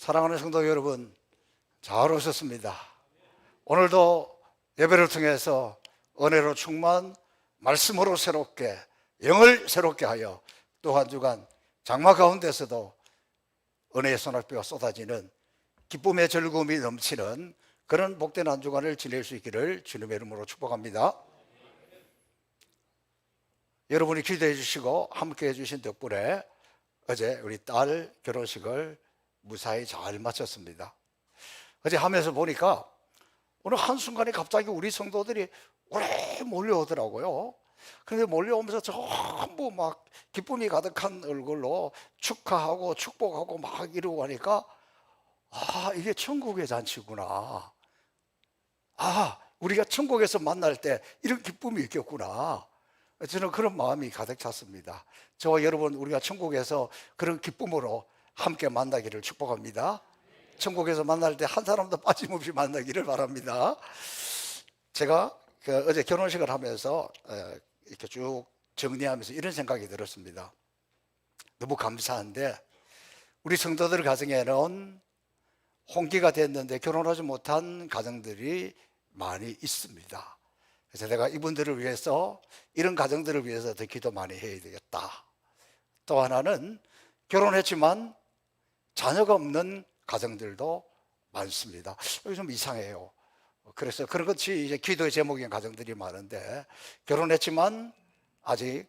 사랑하는 성도 여러분, 잘 오셨습니다. 오늘도 예배를 통해서 은혜로 충만, 말씀으로 새롭게, 영을 새롭게 하여 또 한 주간 장마 가운데서도 은혜의 소낙비가 쏟아지는 기쁨의 즐거움이 넘치는 그런 복된 한 주간을 지낼 수 있기를 주님의 이름으로 축복합니다. 여러분이 기도해 주시고 함께 해주신 덕분에 어제 우리 딸 결혼식을 무사히 잘 마쳤습니다. 어제 하면서 보니까 어느 한순간에 갑자기 우리 성도들이 오래 몰려오더라고요. 그런데 몰려오면서 전부 막 기쁨이 가득한 얼굴로 축하하고 축복하고 막 이러고 하니까 이게 천국의 잔치구나. 우리가 천국에서 만날 때 이런 기쁨이 있겠구나. 저는 그런 마음이 가득 찼습니다. 저와 여러분, 우리가 천국에서 그런 기쁨으로 함께 만나기를 축복합니다. 천국에서 만날 때 한 사람도 빠짐없이 만나기를 바랍니다. 제가 어제 결혼식을 하면서 이렇게 쭉 정리하면서 이런 생각이 들었습니다. 너무 감사한데 우리 성도들 가정에는 혼기가 됐는데 결혼하지 못한 가정들이 많이 있습니다. 그래서 내가 이분들을 위해서, 이런 가정들을 위해서 더 기도 많이 해야 되겠다. 또 하나는 결혼했지만 자녀가 없는 가정들도 많습니다. 이게 좀 이상해요. 그래서 그런 것이 이제 기도의 제목인 가정들이 많은데, 결혼했지만 아직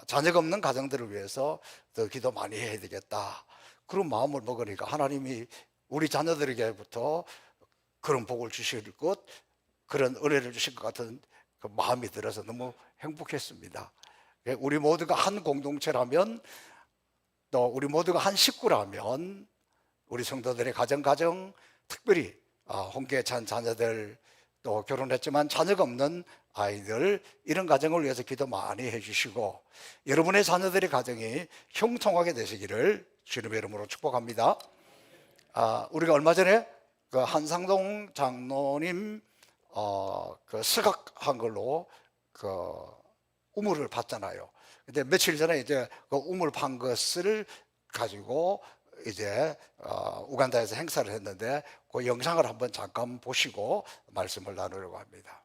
자녀가 없는 가정들을 위해서 더 기도 많이 해야 되겠다. 그런 마음을 먹으니까 하나님이 우리 자녀들에게부터 그런 복을 주실 것, 그런 은혜를 주실 것 같은 그 마음이 들어서 너무 행복했습니다. 우리 모두가 한 공동체라면, 또 우리 모두가 한 식구라면 우리 성도들의 가정, 특별히 혼계에 찬 자녀들, 또 결혼했지만 자녀가 없는 아이들, 이런 가정을 위해서 기도 많이 해주시고 여러분의 자녀들의 가정이 형통하게 되시기를 주님의 이름으로 축복합니다. 우리가 얼마 전에 그 한상동 장로님 그 서각한 걸로 그 우물을 봤잖아요. 근데 며칠 전에 이제 그 우물 판 것을 가지고 이제 우간다에서 행사를 했는데 그 영상을 한번 잠깐 보시고 말씀을 나누려고 합니다.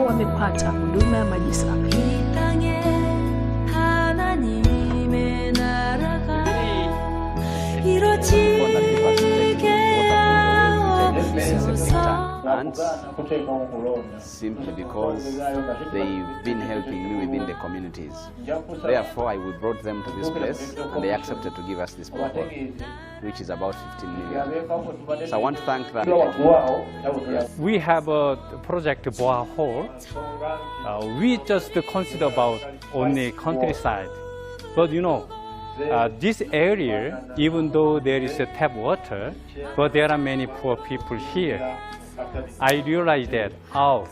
wamepata huduma ya maji safi. Simply because they've been helping me within the communities. Therefore, I brought them to this place and they accepted to give us this borehole, which is about 15 million. So I want to thank them. We have a project borehole. We just consider about only countryside, but you know, this area, even though there is a tap water, but there are many poor people here. I realize that how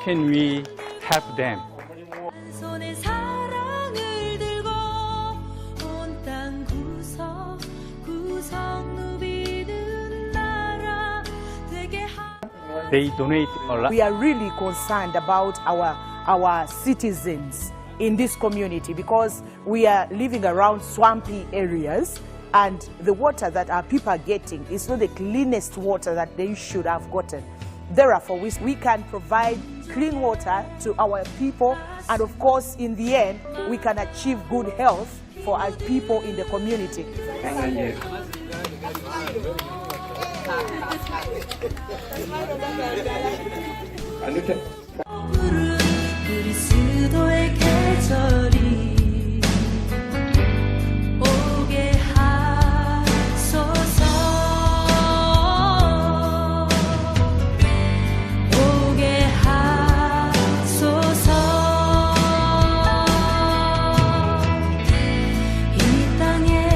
can we help them? They donate a lot. We are really concerned about our citizens in this community because we are living around swampy areas, and the water that our people are getting is not the cleanest water that they should have gotten. Therefore, we can provide clean water to our people, and of course, in the end, we can achieve good health for our people in the community. 그리스도의 계절이 오게 하소서 오게 하소서 이 땅에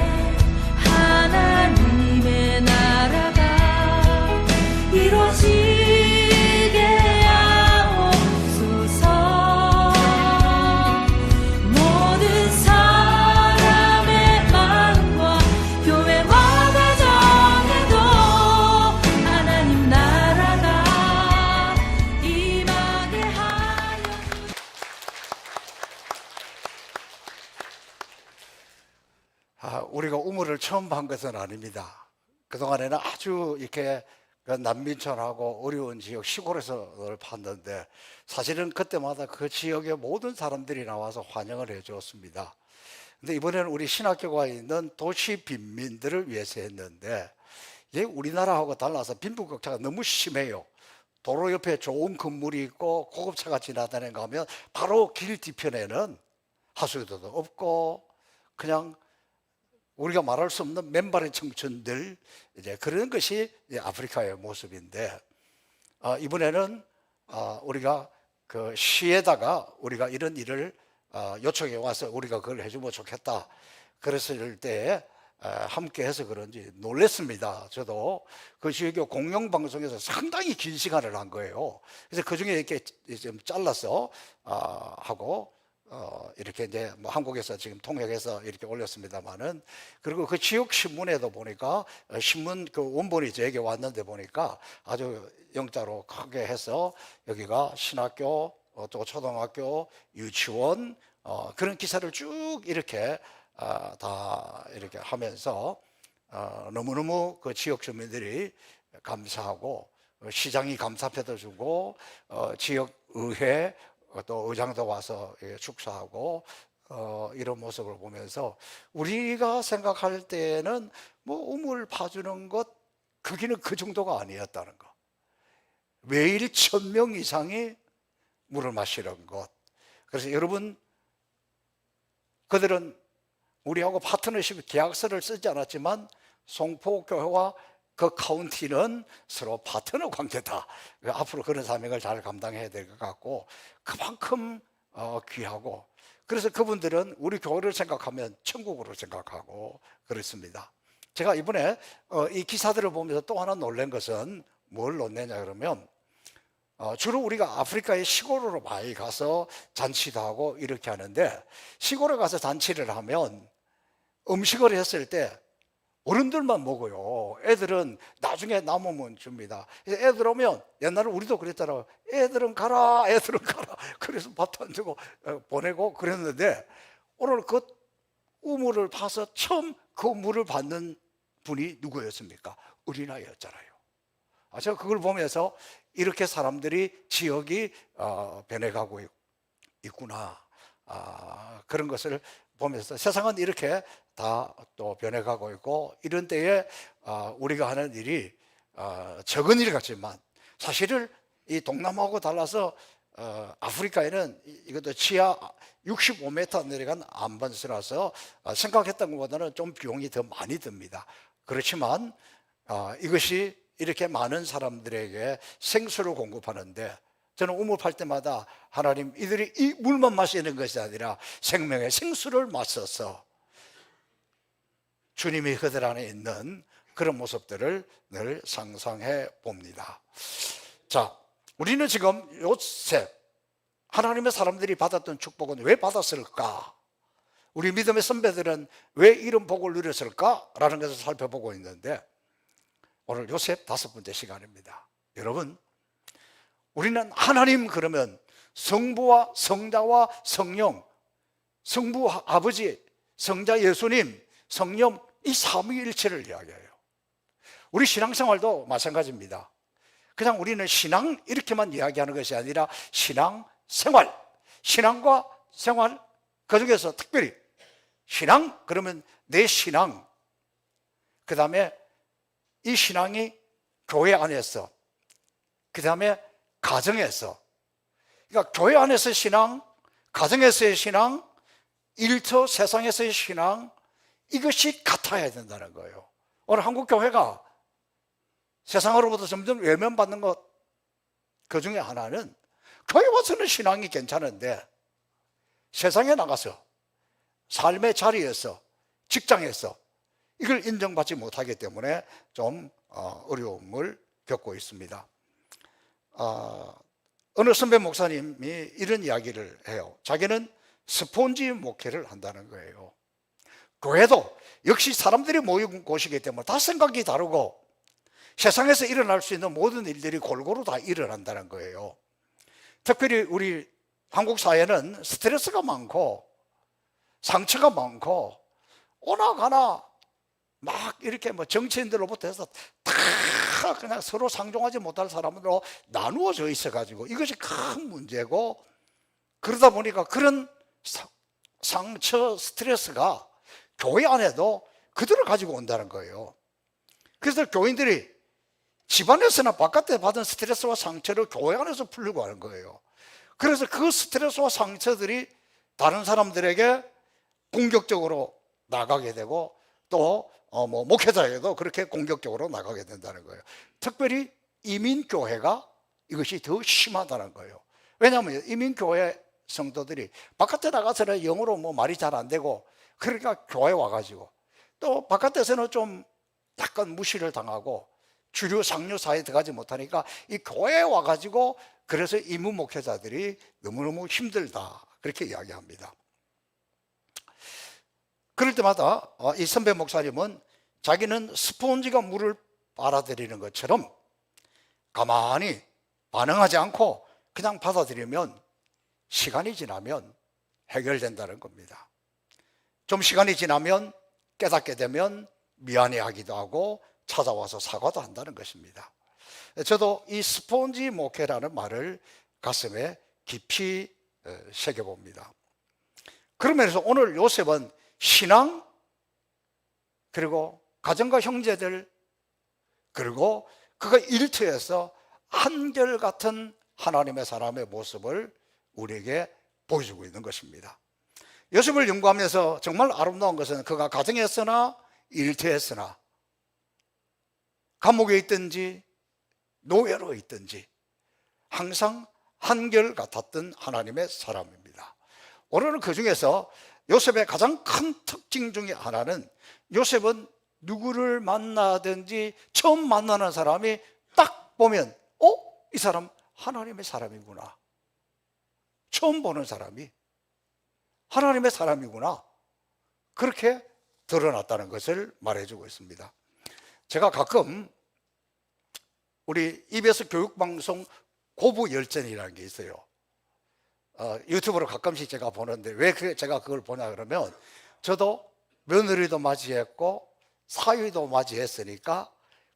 하나님의 나라가 이루어지게 하옵소서 모든 사람의 마음과 교회와 가정에도 하나님 나라가 임하게 하여 우리가 우물을 처음 판 것은 아닙니다. 그동안에는 아주 이렇게 그 난민촌하고 어려운 지역 시골에서 늘 봤는데 사실은 그때마다 그 지역의 모든 사람들이 나와서 환영을 해 주었습니다. 근데 이번에는 우리 신학교가 있는 도시 빈민들을 위해서 했는데 이게 우리나라하고 달라서 빈부격차가 너무 심해요. 도로 옆에 좋은 건물이 있고 고급차가 지나다니는 거 하면 바로 길 뒤편에는 하수도도 없고 그냥 우리가 말할 수 없는 맨발의 청춘들, 이제 그런 것이 이제 아프리카의 모습인데, 이번에는 우리가 그 시에다가 우리가 이런 일을 요청해 와서 우리가 그걸 해주면 좋겠다. 그랬을 때 함께 해서 그런지 놀랐습니다. 저도 그 지역의 공영방송에서 상당히 긴 시간을 한 거예요. 그래서 그 중에 이렇게 좀 잘라서 하고 이렇게 이제 뭐 한국에서 지금 통역해서 이렇게 올렸습니다만은, 그리고 그 지역 신문에도 보니까 신문 그 원본이 저에게 왔는데 보니까 아주 영자로 크게 해서 여기가 신학교 또 초등학교 유치원 그런 기사를 쭉 이렇게 다 이렇게 하면서 너무너무 그 지역 주민들이 감사하고 시장이 감사패도 주고 지역 의회 또 의장도 와서 축사하고 이런 모습을 보면서 우리가 생각할 때는 뭐 우물 파주는 것 그기는 그 정도가 아니었다는 거. 매일 1000명 이상이 물을 마시는 것. 그래서 여러분, 그들은 우리하고 파트너십 계약서를 쓰지 않았지만 송포교회와 그 카운티는 서로 파트너 관계다. 앞으로 그런 사명을 잘 감당해야 될 것 같고 그만큼 귀하고, 그래서 그분들은 우리 교회를 생각하면 천국으로 생각하고 그렇습니다. 제가 이번에 이 기사들을 보면서 또 하나 놀란 것은 뭘 놀랐냐 그러면 주로 우리가 아프리카의 시골으로 많이 가서 잔치도 하고 이렇게 하는데, 시골에 가서 잔치를 하면 음식을 했을 때 어른들만 먹어요. 애들은 나중에 남으면 줍니다. 애들 오면 옛날에 우리도 그랬잖아요. 애들은 가라, 애들은 가라. 그래서 밥 안 주고 보내고 그랬는데, 오늘 그 우물을 파서 처음 그 물을 받는 분이 누구였습니까? 어린아이였잖아요. 제가 그걸 보면서 이렇게 사람들이 지역이 변해가고 있구나, 그런 것을 보면서 세상은 이렇게 다 또 변해가고 있고, 이런 때에 우리가 하는 일이 적은 일 같지만 사실은 이 동남아하고 달라서 아프리카에는 이것도 지하 65m 내려간 안반수라서 생각했던 것보다는 좀 비용이 더 많이 듭니다. 그렇지만 이것이 이렇게 많은 사람들에게 생수를 공급하는데, 저는 우물 팔 때마다 하나님, 이들이 이 물만 마시는 것이 아니라 생명의 생수를 마셔서 주님이 그들 안에 있는 그런 모습들을 늘 상상해 봅니다. 자, 우리는 지금 요셉, 하나님의 사람들이 받았던 축복은 왜 받았을까? 우리 믿음의 선배들은 왜 이런 복을 누렸을까? 라는 것을 살펴보고 있는데, 오늘 요셉 5번째 시간입니다. 여러분, 우리는 하나님 그러면 성부와 성자와 성령, 성부 아버지, 성자 예수님, 성령, 이 삼위일체를 이야기해요. 우리 신앙생활도 마찬가지입니다. 그냥 우리는 신앙 이렇게만 이야기하는 것이 아니라 신앙 생활, 신앙과 생활, 그중에서 특별히 신앙 그러면 내 신앙, 그 다음에 이 신앙이 교회 안에서, 그 다음에 가정에서, 그러니까 교회 안에서의 신앙, 가정에서의 신앙, 일터 세상에서의 신앙, 이것이 같아야 된다는 거예요. 오늘 한국 교회가 세상으로부터 점점 외면받는 것, 그 중에 하나는 교회 와서는 신앙이 괜찮은데 세상에 나가서 삶의 자리에서, 직장에서 이걸 인정받지 못하기 때문에 좀 어려움을 겪고 있습니다. 어느 선배 목사님이 이런 이야기를 해요. 자기는 스폰지 목회를 한다는 거예요. 교회도 역시 사람들이 모인 곳이기 때문에 다 생각이 다르고 세상에서 일어날 수 있는 모든 일들이 골고루 다 일어난다는 거예요. 특별히 우리 한국 사회는 스트레스가 많고 상처가 많고 오나가나 막 이렇게 뭐 정치인들로부터 해서 다 그냥 서로 상종하지 못할 사람으로 나누어져 있어가지고 이것이 큰 문제고, 그러다 보니까 그런 상처, 스트레스가 교회 안에도 그들을 가지고 온다는 거예요. 그래서 교인들이 집안에서나 바깥에 받은 스트레스와 상처를 교회 안에서 풀려고 하는 거예요. 그래서 그 스트레스와 상처들이 다른 사람들에게 공격적으로 나가게 되고 또 목회자에게도 그렇게 공격적으로 나가게 된다는 거예요. 특별히 이민교회가 이것이 더 심하다는 거예요. 왜냐하면 이민교회 성도들이 바깥에 나가서는 영어로 말이 잘 안 되고, 그러니까 교회 와가지고 또 바깥에서는 좀 약간 무시를 당하고 주류 상류 사회에 들어가지 못하니까 이 교회에 와가지고 그래서 이민 목회자들이 너무너무 힘들다, 그렇게 이야기합니다. 그럴 때마다 이 선배 목사님은 자기는 스폰지가 물을 빨아들이는 것처럼 가만히 반응하지 않고 그냥 받아들이면 시간이 지나면 해결된다는 겁니다. 좀 시간이 지나면 깨닫게 되면 미안해하기도 하고 찾아와서 사과도 한다는 것입니다. 저도 이 스폰지 목회라는 말을 가슴에 깊이 새겨봅니다. 그러면서 오늘 요셉은 신앙, 그리고 가정과 형제들, 그리고 그가 일터에서 한결같은 하나님의 사람의 모습을 우리에게 보여주고 있는 것입니다. 요셉을 연구하면서 정말 아름다운 것은 그가 가정에서나 일터에서나 감옥에 있든지 노예로 있든지 항상 한결같았던 하나님의 사람입니다. 오늘은 그 중에서 요셉의 가장 큰 특징 중에 하나는, 요셉은 누구를 만나든지 처음 만나는 사람이 딱 보면 이 사람 하나님의 사람이구나, 처음 보는 사람이 하나님의 사람이구나, 그렇게 드러났다는 것을 말해주고 있습니다. 제가 가끔 우리 EBS 교육방송 고부열전이라는 게 있어요. 유튜브로 가끔씩 제가 보는데 왜 제가 그걸 보냐 그러면, 저도 며느리도 맞이했고 사위도 맞이했으니까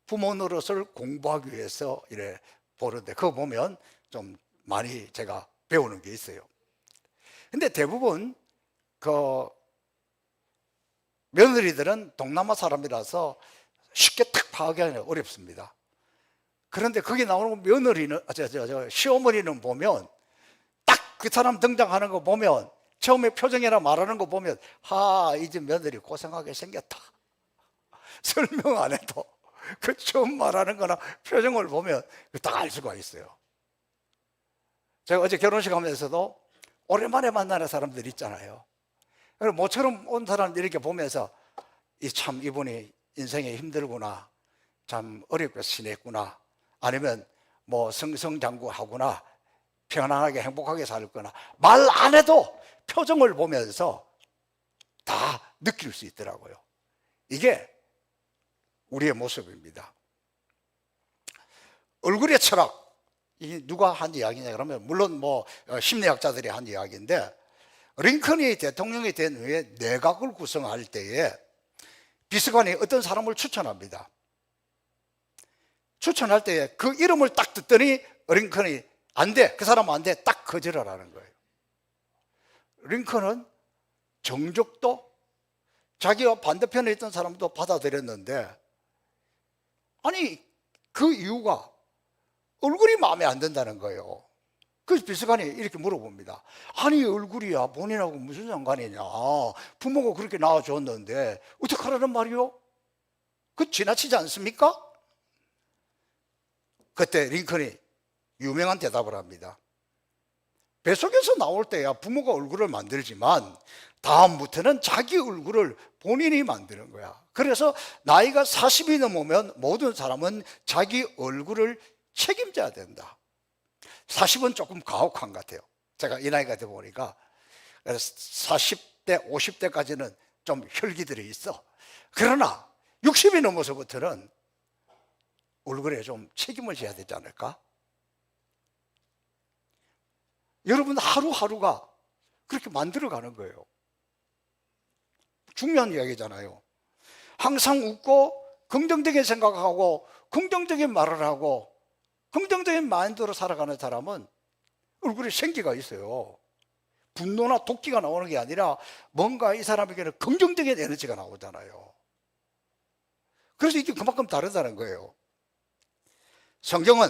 부모 노릇을 공부하기 위해서 이래 보는데, 그거 보면 좀 많이 제가 배우는 게 있어요. 근데 대부분 그 며느리들은 동남아 사람이라서 쉽게 탁 파악하기 어렵습니다. 그런데 거기 나오는 며느리는, 시어머니는 보면 딱 그 사람 등장하는 거 보면, 처음에 표정이나 말하는 거 보면, 이 집 며느리 고생하게 생겼다. 설명 안 해도 그 처음 말하는 거나 표정을 보면 딱 알 수가 있어요. 제가 어제 결혼식 하면서도 오랜만에 만나는 사람들 있잖아요. 모처럼 온 사람들 이렇게 보면서 참 이분이 인생이 힘들구나, 참 어렵게 지냈구나, 아니면 승승장구하구나, 편안하게 행복하게 살거나, 말 안 해도 표정을 보면서 다 느낄 수 있더라고요. 이게 우리의 모습입니다. 얼굴의 철학, 이게 누가 한 이야기냐 그러면 물론 심리학자들이 한 이야기인데, 링컨이 대통령이 된 후에 내각을 구성할 때에 비서관이 어떤 사람을 추천합니다. 추천할 때 그 이름을 딱 듣더니 링컨이 안 돼, 그 사람은 안 돼, 딱 거절을 하는 거예요. 링컨은 정적도 자기와 반대편에 있던 사람도 받아들였는데, 아니 그 이유가 얼굴이 마음에 안 든다는 거예요. 그래서 비서관이 이렇게 물어봅니다. 아니 얼굴이야 본인하고 무슨 상관이냐, 부모가 그렇게 낳아줬는데 어떡하라는 말이요? 그 지나치지 않습니까? 그때 링컨이 유명한 대답을 합니다. 뱃속에서 나올 때야 부모가 얼굴을 만들지만 다음부터는 자기 얼굴을 본인이 만드는 거야. 그래서 나이가 40이 넘으면 모든 사람은 자기 얼굴을 책임져야 된다. 40은 조금 가혹한 것 같아요. 제가 이 나이가 돼 보니까 40대, 50대까지는 좀 혈기들이 있어. 그러나 60이 넘어서부터는 얼굴에 좀 책임을 져야 되지 않을까? 여러분 하루하루가 그렇게 만들어가는 거예요. 중요한 이야기잖아요. 항상 웃고 긍정적인 생각하고 긍정적인 말을 하고 긍정적인 마인드로 살아가는 사람은 얼굴에 생기가 있어요. 분노나 도끼가 나오는 게 아니라 뭔가 이 사람에게는 긍정적인 에너지가 나오잖아요. 그래서 이게 그만큼 다르다는 거예요. 성경은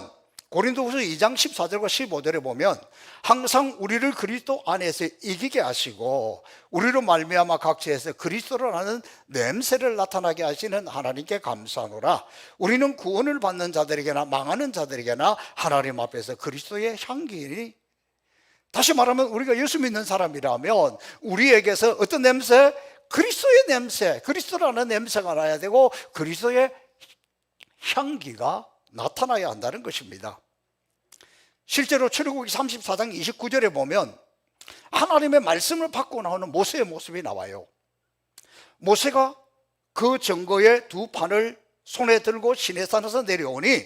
고린도후서 2장 14절과 15절에 보면 항상 우리를 그리스도 안에서 이기게 하시고 우리로 말미암아 각지에서 그리스도라는 냄새를 나타나게 하시는 하나님께 감사하노라. 우리는 구원을 받는 자들에게나 망하는 자들에게나 하나님 앞에서 그리스도의 향기니, 다시 말하면 우리가 예수 믿는 사람이라면 우리에게서 어떤 냄새? 그리스도의 냄새, 그리스도라는 냄새가 나야 되고 그리스도의 향기가 나타나야 한다는 것입니다. 실제로 출애굽기 34장 29절에 보면 하나님의 말씀을 받고 나오는 모세의 모습이 나와요. 모세가 그 증거의 두 판을 손에 들고 시내산에서 내려오니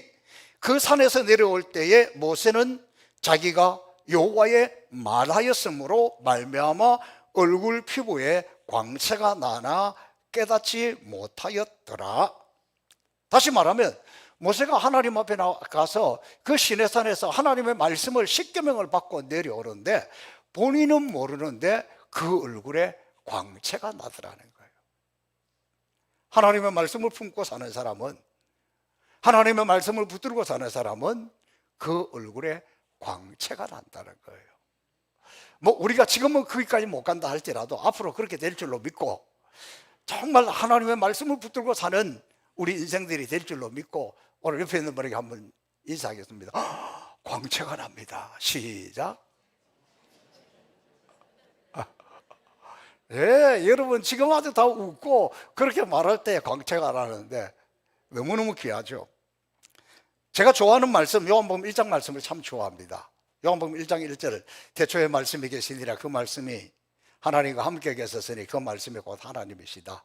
그 산에서 내려올 때에 모세는 자기가 여호와의 말하였으므로 말미암아 얼굴 피부에 광채가 나나 깨닫지 못하였더라. 다시 말하면 모세가 하나님 앞에 나가서 그 시내산에서 하나님의 말씀을 십계명을 받고 내려오는데 본인은 모르는데 그 얼굴에 광채가 나더라는 거예요. 하나님의 말씀을 품고 사는 사람은, 하나님의 말씀을 붙들고 사는 사람은 그 얼굴에 광채가 난다는 거예요. 뭐 우리가 지금은 거기까지 못 간다 할지라도 앞으로 그렇게 될 줄로 믿고 정말 하나님의 말씀을 붙들고 사는 우리 인생들이 될 줄로 믿고 오늘 옆에 있는 분에게 한번 인사하겠습니다. 광채가 납니다. 시작. 네, 여러분 지금 아주 다 웃고 그렇게 말할 때 광채가 나는데 너무너무 귀하죠. 제가 좋아하는 말씀 요한복음 1장 말씀을 참 좋아합니다. 요한복음 1장 1절 태초에 말씀이 계시니라, 그 말씀이 하나님과 함께 계셨으니 그 말씀이 곧 하나님이시다.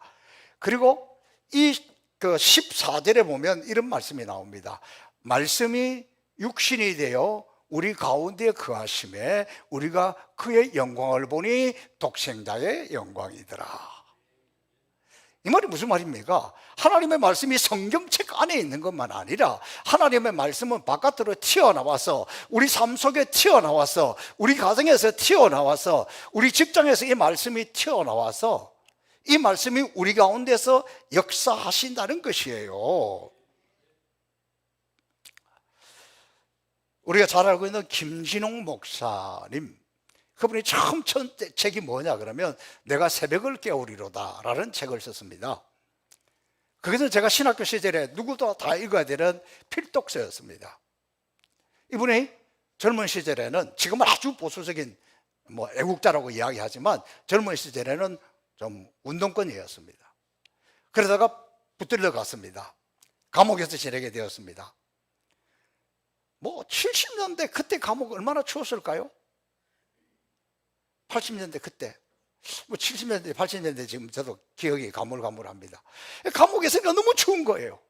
그리고 그 14절에 보면 이런 말씀이 나옵니다. 말씀이 육신이 되어 우리 가운데 거하심에 우리가 그의 영광을 보니 독생자의 영광이더라. 이 말이 무슨 말입니까? 하나님의 말씀이 성경책 안에 있는 것만 아니라 하나님의 말씀은 바깥으로 튀어나와서 우리 삶 속에 튀어나와서 우리 가정에서 튀어나와서 우리 직장에서 이 말씀이 튀어나와서 이 말씀이 우리 가운데서 역사하신다는 것이에요. 우리가 잘 알고 있는 김진홍 목사님, 그분이 처음 첫 책이 뭐냐 그러면 내가 새벽을 깨우리로다 라는 책을 썼습니다. 그것은 제가 신학교 시절에 누구도 다 읽어야 되는 필독서였습니다. 이분이 젊은 시절에는, 지금은 아주 보수적인 애국자라고 이야기하지만 젊은 시절에는 좀 운동권이었습니다. 그러다가 붙들려 갔습니다. 감옥에서 지내게 되었습니다. 70년대 그때 감옥 얼마나 추웠을까요? 80년대 그때 70년대 80년대 지금 저도 기억이 가물가물합니다. 감옥에서가 너무 추운 거예요.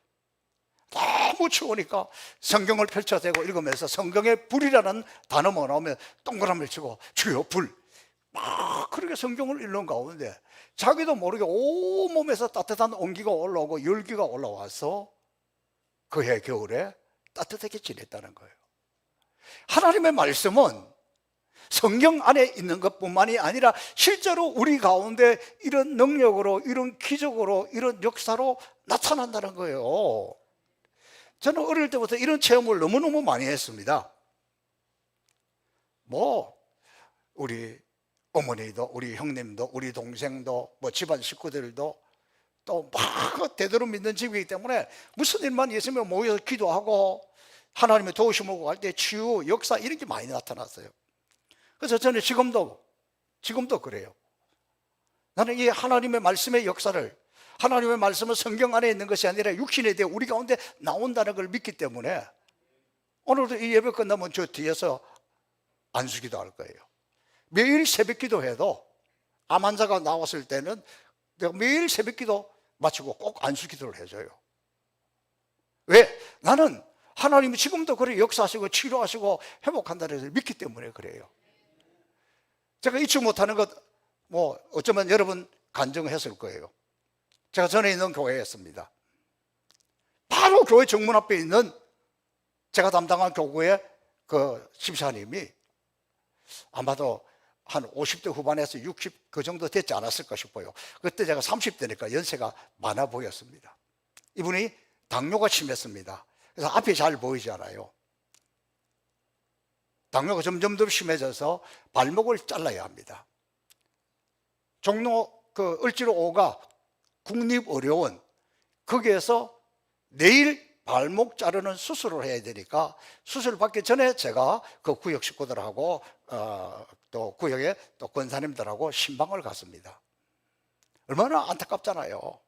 너무 추우니까 성경을 펼쳐대고 읽으면서 성경에 불이라는 단어만 나오면 동그라미를 치고 주여 불, 막 그렇게 성경을 읽는 가운데 자기도 모르게 온몸에서 따뜻한 온기가 올라오고 열기가 올라와서 그해 겨울에 따뜻하게 지냈다는 거예요. 하나님의 말씀은 성경 안에 있는 것뿐만이 아니라 실제로 우리 가운데 이런 능력으로, 이런 기적으로, 이런 역사로 나타난다는 거예요. 저는 어릴 때부터 이런 체험을 너무너무 많이 했습니다. 우리 어머니도, 우리 형님도, 우리 동생도, 집안 식구들도 또 막 대대로 믿는 집이기 때문에 무슨 일만 있으면 모여서 기도하고 하나님의 도우심을 구할 때 치유, 역사 이런 게 많이 나타났어요. 그래서 저는 지금도 그래요. 나는 이 하나님의 말씀의 역사를, 하나님의 말씀은 성경 안에 있는 것이 아니라 육신에 대해 우리 가운데 나온다는 걸 믿기 때문에 오늘도 이 예배 끝나면 저 뒤에서 안수기도 할 거예요. 매일 새벽 기도해도 암 환자가 나왔을 때는 내가 매일 새벽 기도 마치고 꼭 안수기도를 해줘요. 왜? 나는 하나님이 지금도 그래 역사하시고 치료하시고 회복한다는 것을 믿기 때문에 그래요. 제가 잊지 못하는 것, 어쩌면 여러분 간증했을 거예요. 제가 전에 있는 교회였습니다. 바로 교회 정문 앞에 있는 제가 담당한 교구의 그 집사님이 아마도 한 50대 후반에서 60 그 정도 됐지 않았을까 싶어요. 그때 제가 30대니까 연세가 많아 보였습니다. 이분이 당뇨가 심했습니다. 그래서 앞이 잘 보이지 않아요. 당뇨가 점점 더 심해져서 발목을 잘라야 합니다. 종로 그 을지로 5가 국립의료원, 거기에서 내일 발목 자르는 수술을 해야 되니까 수술 받기 전에 제가 그 구역 식구들하고 또 구역의 또 권사님들하고 신방을 갔습니다. 얼마나 안타깝잖아요.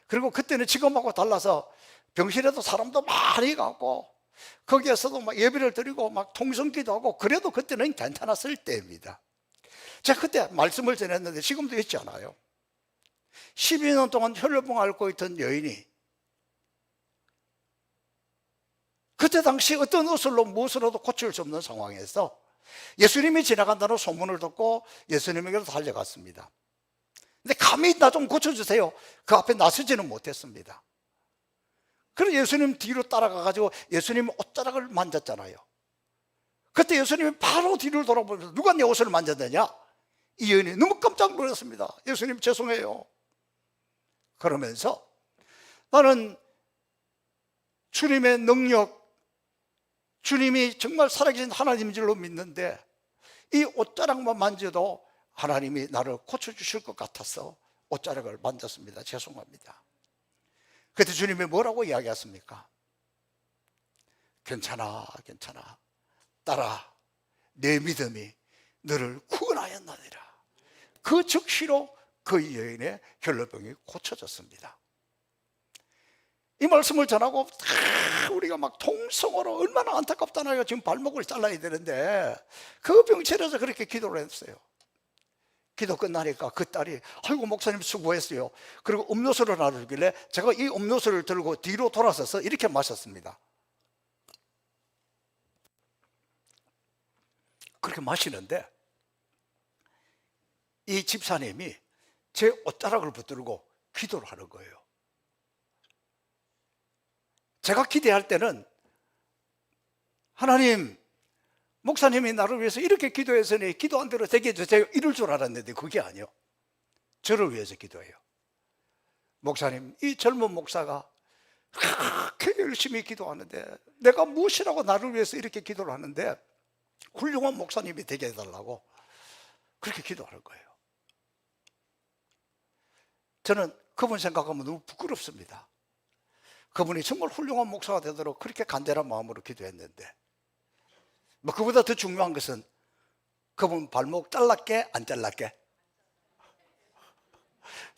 그리고 그때는 지금하고 달라서 병실에도 사람도 많이 가고 거기에서도 막 예배를 드리고 막 통성기도 하고 그래도 그때는 괜찮았을 때입니다. 제가 그때 말씀을 전했는데 지금도 있지 않아요. 12년 동안 혈류병 앓고 있던 여인이 그때 당시 어떤 의술로 무엇으로도 고칠 수 없는 상황에서 예수님이 지나간다는 소문을 듣고 예수님에게로 달려갔습니다. 근데 감히 나 좀 고쳐주세요. 그 앞에 나서지는 못했습니다. 그래서 예수님 뒤로 따라가가지고 예수님 옷자락을 만졌잖아요. 그때 예수님이 바로 뒤를 돌아보면서 누가 내 옷을 만졌느냐? 이 여인이 너무 깜짝 놀랐습니다. 예수님 죄송해요. 그러면서 나는 주님의 능력, 주님이 정말 살아계신 하나님인 줄로 믿는데 이 옷자락만 만져도 하나님이 나를 고쳐주실 것 같아서 옷자락을 만졌습니다. 죄송합니다. 그때 주님이 뭐라고 이야기했습니까? 괜찮아, 괜찮아. 딸아, 내 믿음이 너를 구원하였나니라. 그 즉시로 그 여인의 혈루병이 고쳐졌습니다. 이 말씀을 전하고 우리가 막 통성으로 얼마나 안타깝다나요. 지금 발목을 잘라야 되는데 그 병실에서 그렇게 기도를 했어요. 기도 끝나니까 그 딸이 아이고 목사님 수고했어요. 그리고 음료수를 나눠주길래 제가 이 음료수를 들고 뒤로 돌아서서 이렇게 마셨습니다. 그렇게 마시는데 이 집사님이 제 옷자락을 붙들고 기도를 하는 거예요. 제가 기대할 때는 하나님, 목사님이 나를 위해서 이렇게 기도했으니 기도한 대로 되게 해주세요 이럴 줄 알았는데 그게 아니요. 저를 위해서 기도해요. 목사님, 이 젊은 목사가 그렇게 열심히 기도하는데 내가 무엇이라고 나를 위해서 이렇게 기도를 하는데 훌륭한 목사님이 되게 해달라고 그렇게 기도하는 거예요. 저는 그분 생각하면 너무 부끄럽습니다. 그분이 정말 훌륭한 목사가 되도록 그렇게 간절한 마음으로 기도했는데 그보다 더 중요한 것은 그분 발목 잘랐게 안 잘랐게?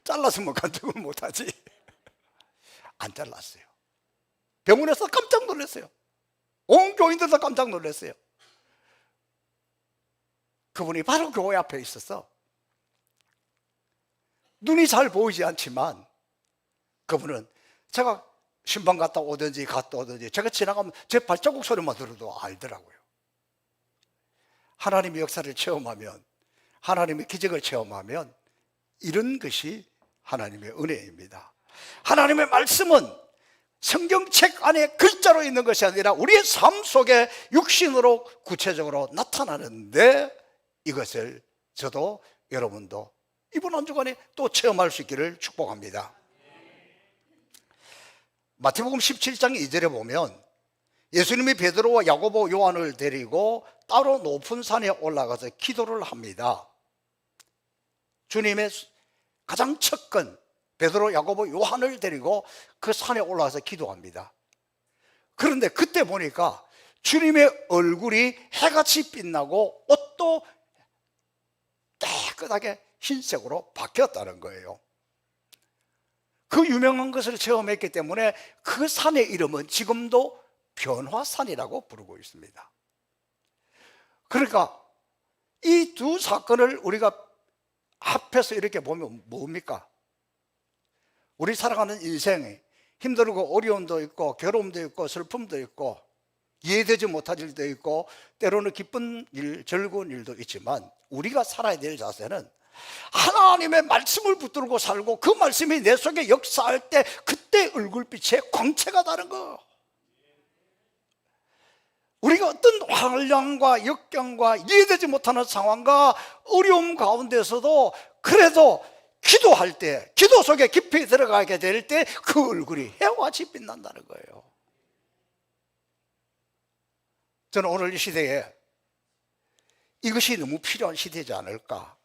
잘랐으면 간증을 못하지. 안 잘랐어요. 병원에서 깜짝 놀랐어요. 온 교인들도 깜짝 놀랐어요. 그분이 바로 교회 앞에 있어서 눈이 잘 보이지 않지만 그분은 제가 신방 갔다 오든지 제가 지나가면 제 발자국 소리만 들어도 알더라고요. 하나님의 역사를 체험하면, 하나님의 기적을 체험하면 이런 것이 하나님의 은혜입니다. 하나님의 말씀은 성경책 안에 글자로 있는 것이 아니라 우리의 삶 속에 육신으로 구체적으로 나타나는데 이것을 저도 여러분도 이번 한 주간에 또 체험할 수 있기를 축복합니다. 마태복음 17장 2절에 보면 예수님이 베드로와 야고보 요한을 데리고 따로 높은 산에 올라가서 기도를 합니다. 주님의 가장 첫건 베드로, 야고보, 요한을 데리고 그 산에 올라가서 기도합니다. 그런데 그때 보니까 주님의 얼굴이 해같이 빛나고 옷도 깨끗하게 흰색으로 바뀌었다는 거예요. 그 유명한 것을 체험했기 때문에 그 산의 이름은 지금도 변화산이라고 부르고 있습니다. 그러니까 이 두 사건을 우리가 합해서 이렇게 보면 뭡니까? 우리 살아가는 인생이 힘들고 어려움도 있고 괴로움도 있고 슬픔도 있고 이해되지 못할 일도 있고 때로는 기쁜 일, 즐거운 일도 있지만 우리가 살아야 될 자세는 하나님의 말씀을 붙들고 살고 그 말씀이 내 속에 역사할 때 그때 얼굴빛에 광채가 나는 거. 우리가 어떤 환란과 역경과 이해되지 못하는 상황과 어려움 가운데서도 그래도 기도할 때, 기도 속에 깊이 들어가게 될 때 그 얼굴이 해와같이 빛난다는 거예요. 저는 오늘 이 시대에 이것이 너무 필요한 시대지 않을까,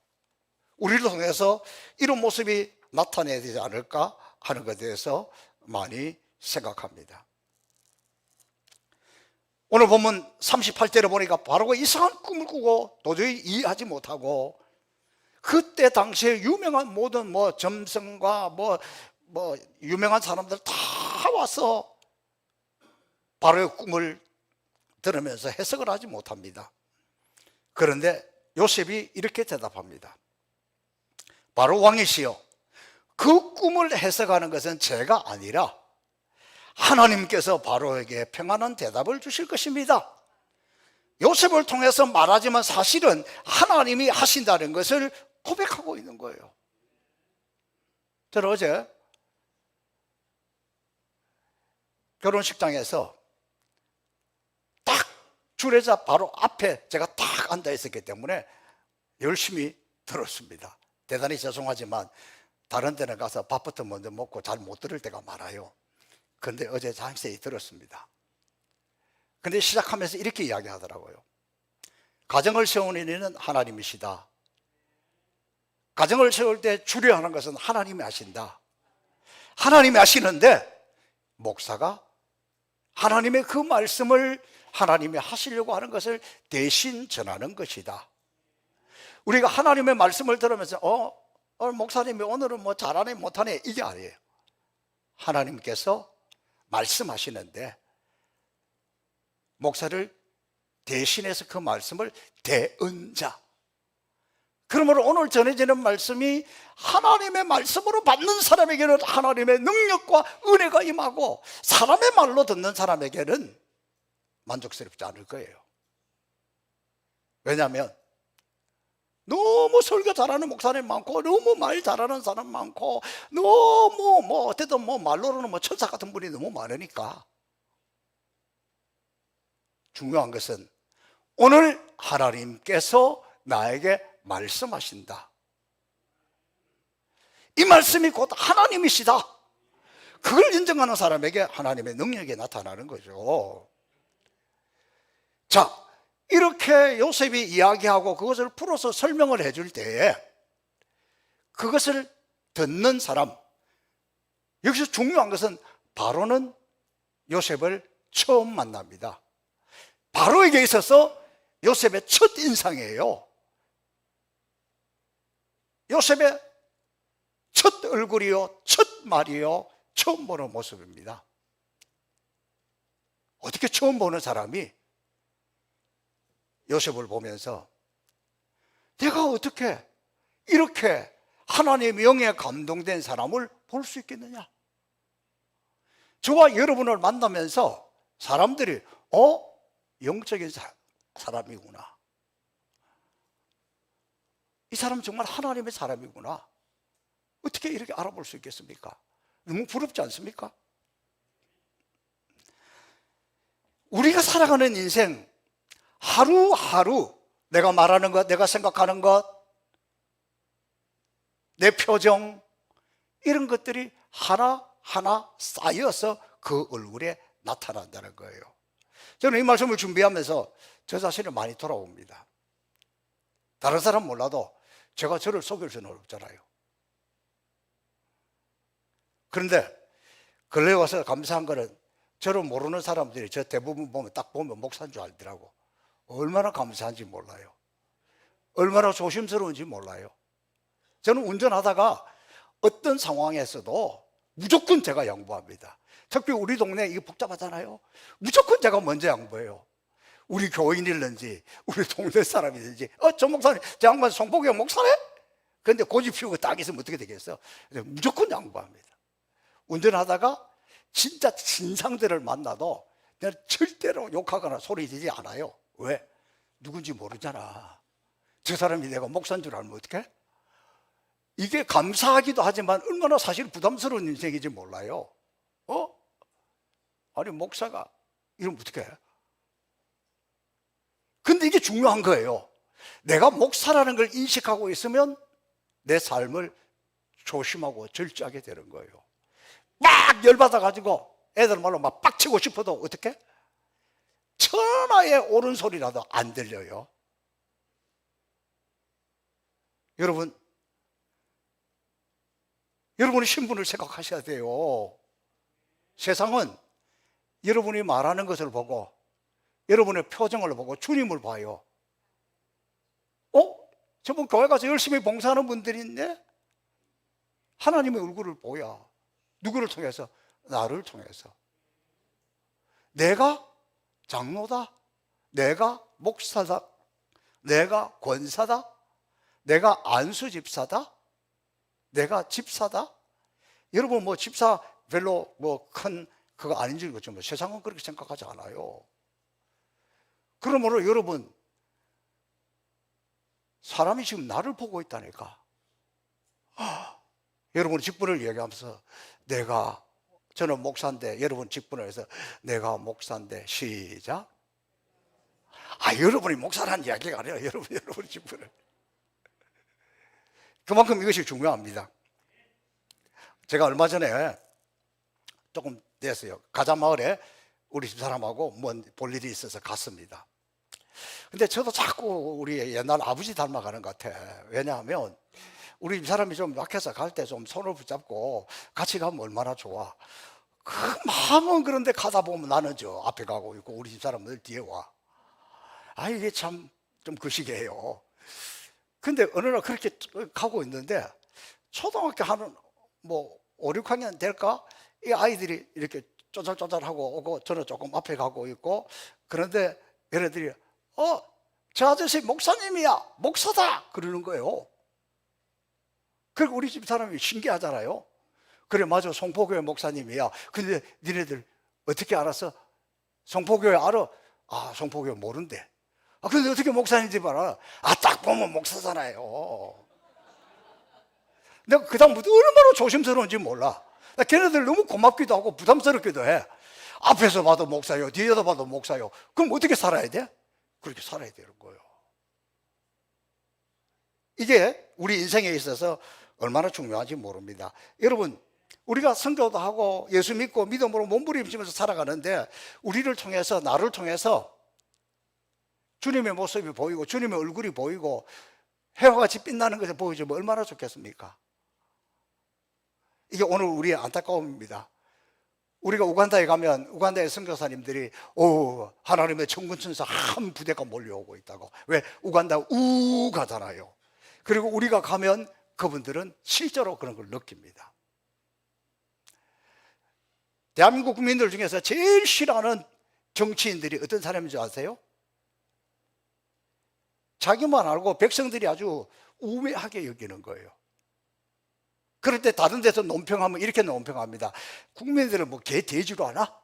우리를 통해서 이런 모습이 나타내야 되지 않을까 하는 것에 대해서 많이 생각합니다. 오늘 보면 38절에 보니까 바로 이상한 꿈을 꾸고 도저히 이해하지 못하고 그때 당시에 유명한 모든 점성과 유명한 사람들 다 와서 바로의 꿈을 들으면서 해석을 하지 못합니다. 그런데 요셉이 이렇게 대답합니다. 바로 왕이시여, 그 꿈을 해석하는 것은 제가 아니라 하나님께서 바로에게 평안한 대답을 주실 것입니다. 요셉을 통해서 말하지만 사실은 하나님이 하신다는 것을 고백하고 있는 거예요. 저는 어제 결혼식장에서 딱 주례자 바로 앞에 제가 딱 앉아 있었기 때문에 열심히 들었습니다. 대단히 죄송하지만 다른 데는 가서 밥부터 먼저 먹고 잘 못 들을 때가 많아요. 그런데 어제 자세히 들었습니다. 근데 시작하면서 이렇게 이야기하더라고요. 가정을 세우는 이는 하나님이시다. 가정을 세울 때 주례하는 것은 하나님이 하신다. 하나님이 하시는데 목사가 하나님의 그 말씀을 하나님이 하시려고 하는 것을 대신 전하는 것이다. 우리가 하나님의 말씀을 들으면서 목사님이 오늘은 잘하네 못하네 이게 아니에요. 하나님께서 말씀하시는데 목사를 대신해서 그 말씀을 대언자. 그러므로 오늘 전해지는 말씀이 하나님의 말씀으로 받는 사람에게는 하나님의 능력과 은혜가 임하고 사람의 말로 듣는 사람에게는 만족스럽지 않을 거예요. 왜냐하면 너무 설교 잘하는 목사님 많고 너무 말 잘하는 사람 많고 너무 어쨌든 말로는 천사 같은 분이 너무 많으니까 중요한 것은 오늘 하나님께서 나에게 말씀하신다. 이 말씀이 곧 하나님이시다. 그걸 인정하는 사람에게 하나님의 능력이 나타나는 거죠. 자, 이렇게 요셉이 이야기하고 그것을 풀어서 설명을 해줄 때에 그것을 듣는 사람, 여기서 중요한 것은 바로는 요셉을 처음 만납니다. 바로에게 있어서 요셉의 첫 인상이에요. 요셉의 첫 얼굴이요, 첫 말이요, 처음 보는 모습입니다. 어떻게 처음 보는 사람이 요셉을 보면서 내가 어떻게 이렇게 하나님의 영에 감동된 사람을 볼 수 있겠느냐? 저와 여러분을 만나면서 사람들이 영적인 사람이구나, 이 사람 정말 하나님의 사람이구나, 어떻게 이렇게 알아볼 수 있겠습니까? 너무 부럽지 않습니까? 우리가 살아가는 인생 하루하루 내가 말하는 것, 내가 생각하는 것, 내 표정, 이런 것들이 하나하나 쌓여서 그 얼굴에 나타난다는 거예요. 저는 이 말씀을 준비하면서 저 자신을 많이 돌아봅니다. 다른 사람 몰라도 제가 저를 속일 수는 없잖아요. 그런데 근래에 와서 감사한 거는 저를 모르는 사람들이 저 대부분 보면 딱 보면 목사인 줄 알더라고. 얼마나 감사한지 몰라요. 얼마나 조심스러운지 몰라요. 저는 운전하다가 어떤 상황에서도 무조건 제가 양보합니다. 특히 우리 동네 이거 복잡하잖아요. 무조건 제가 먼저 양보해요. 우리 교인이든지 우리 동네 사람이든지 저 목사님, 저 양반 송복이 목사네? 그런데 고집 피우고 딱 있으면 어떻게 되겠어? 무조건 양보합니다. 운전하다가 진짜 진상들을 만나도 내가 절대로 욕하거나 소리 지르지 않아요. 왜? 누군지 모르잖아. 저 사람이 내가 목사인 줄 알면 어떡해? 이게 감사하기도 하지만 얼마나 사실 부담스러운 인생인지 몰라요. 아니 목사가 이러면 어떡해? 근데 이게 중요한 거예요. 내가 목사라는 걸 인식하고 있으면 내 삶을 조심하고 절제하게 되는 거예요. 막 열받아가지고 애들 말로 막 빡치고 싶어도 어떻게? 천하의 옳은 소리라도 안 들려요. 여러분, 여러분의 신분을 생각하셔야 돼요. 세상은 여러분이 말하는 것을 보고 여러분의 표정을 보고 주님을 봐요. 저분 교회 가서 열심히 봉사하는 분들이 있네? 하나님의 얼굴을 보여. 누구를 통해서? 나를 통해서. 내가 장로다, 내가 목사다, 내가 권사다, 내가 안수집사다, 내가 집사다. 여러분 뭐 집사 별로 뭐 큰 그거 아닌 줄 알겠지만 세상은 그렇게 생각하지 않아요. 그러므로 여러분, 사람이 지금 나를 보고 있다니까. 여러분 직분을 얘기하면서 저는 목사인데, 여러분 직분을 해서 내가 목사인데, 시작. 여러분이 목사라는 이야기가 아니라 여러분 직분을. 그만큼 이것이 중요합니다. 제가 얼마 전에 조금 됐어요. 가자마을에 우리 집사람하고 볼 일이 있어서 갔습니다. 근데 저도 자꾸 우리 옛날 아버지 닮아가는 것 같아. 왜냐하면 우리 집사람이 좀 약해서 갈 때 좀 손을 붙잡고 같이 가면 얼마나 좋아. 그 마음은 그런데 가다 보면 나는 저 앞에 가고 있고 우리 집사람은 늘 뒤에 와. 이게 참 좀 거시기해요. 근데 어느 날 그렇게 가고 있는데 초등학교 하는 5, 6학년 될까? 이 아이들이 이렇게 쪼잘쪼잘하고 오고 저는 조금 앞에 가고 있고, 그런데 얘네들이 저 아저씨 목사님이야, 목사다 그러는 거예요. 그리고 우리 집 사람이 신기하잖아요. 그래, 맞아, 송포교회 목사님이야. 근데 니네들 어떻게 알았어? 송포교회 알아? 송포교회 모른대. 근데 어떻게 목사인지 알아? 딱 보면 목사잖아요. 내가 그 다음부터 얼마나 조심스러운지 몰라. 걔네들 너무 고맙기도 하고 부담스럽기도 해. 앞에서 봐도 목사요, 뒤에서 봐도 목사요. 그럼 어떻게 살아야 돼? 그렇게 살아야 되는 거예요. 이게 우리 인생에 있어서 얼마나 중요한지 모릅니다. 여러분, 우리가 선교도 하고 예수 믿고 믿음으로 몸부림치면서 살아가는데, 우리를 통해서, 나를 통해서 주님의 모습이 보이고 주님의 얼굴이 보이고 해와같이 빛나는 것을 보여주면 얼마나 좋겠습니까? 이게 오늘 우리의 안타까움입니다. 우리가 우간다에 가면 우간다의 선교사님들이 하나님의 천군천사 한 부대가 몰려오고 있다고. 왜? 우간다 우가잖아요. 그리고 우리가 가면 그분들은 실제로 그런 걸 느낍니다. 대한민국 국민들 중에서 제일 싫어하는 정치인들이 어떤 사람인지 아세요? 자기만 알고 백성들이 아주 우매하게 여기는 거예요. 그럴 때 다른 데서 논평하면 이렇게 논평합니다. 국민들은 개 돼지로 하나?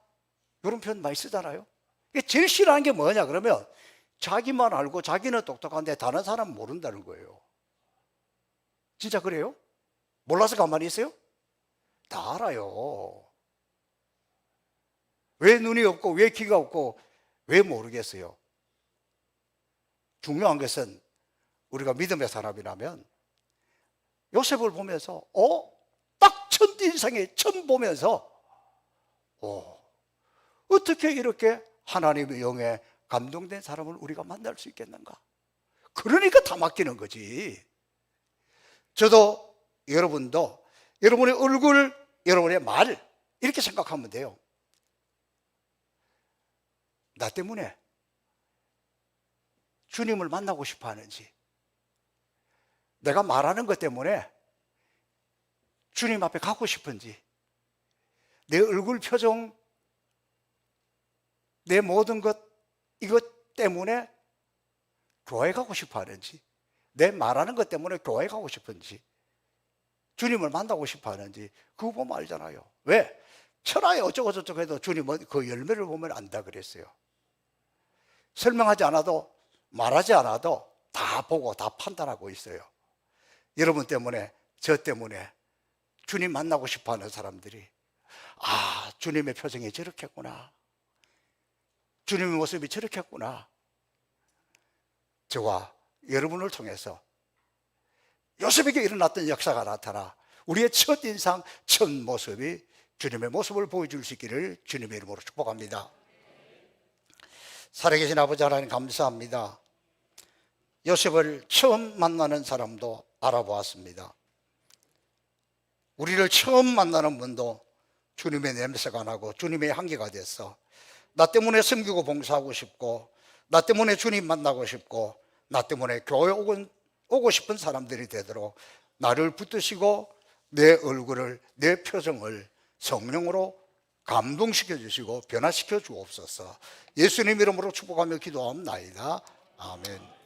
이런 표현 많이 쓰잖아요. 이게 제일 싫어하는 게 뭐냐 그러면 자기만 알고 자기는 똑똑한데 다른 사람은 모른다는 거예요. 진짜 그래요? 몰라서 가만히 있어요? 다 알아요. 왜 눈이 없고 왜 귀가 없고 왜 모르겠어요? 중요한 것은 우리가 믿음의 사람이라면 요셉을 보면서 딱 첫인상에 처음 보면서 어떻게 이렇게 하나님의 영에 감동된 사람을 우리가 만날 수 있겠는가? 그러니까 다 맡기는 거지. 저도 여러분도 여러분의 얼굴, 여러분의 말 이렇게 생각하면 돼요. 나 때문에 주님을 만나고 싶어 하는지, 내가 말하는 것 때문에 주님 앞에 가고 싶은지, 내 얼굴 표정, 내 모든 것 이것 때문에 교회 가고 싶어 하는지, 내 말하는 것 때문에 교회 가고 싶은지, 주님을 만나고 싶어 하는지 그거 보면 알잖아요. 왜? 천하에 어쩌고 저쩌고 해도 주님은 그 열매를 보면 안다 그랬어요. 설명하지 않아도, 말하지 않아도 다 보고 다 판단하고 있어요. 여러분 때문에, 저 때문에 주님 만나고 싶어 하는 사람들이 주님의 표정이 저렇겠구나, 주님의 모습이 저렇겠구나, 저와 여러분을 통해서 요셉에게 일어났던 역사가 나타나 우리의 첫인상, 첫 모습이 주님의 모습을 보여줄 수 있기를 주님의 이름으로 축복합니다. 살아계신 아버지 하나님 감사합니다. 요셉을 처음 만나는 사람도 알아보았습니다. 우리를 처음 만나는 분도 주님의 냄새가 나고 주님의 향기가 됐어. 나 때문에 섬기고 봉사하고 싶고, 나 때문에 주님 만나고 싶고, 나 때문에 교회 오고 싶은 사람들이 되도록 나를 붙드시고 내 얼굴을, 내 표정을 성령으로 감동시켜 주시고 변화시켜 주옵소서. 예수님 이름으로 축복하며 기도합니다. 아멘.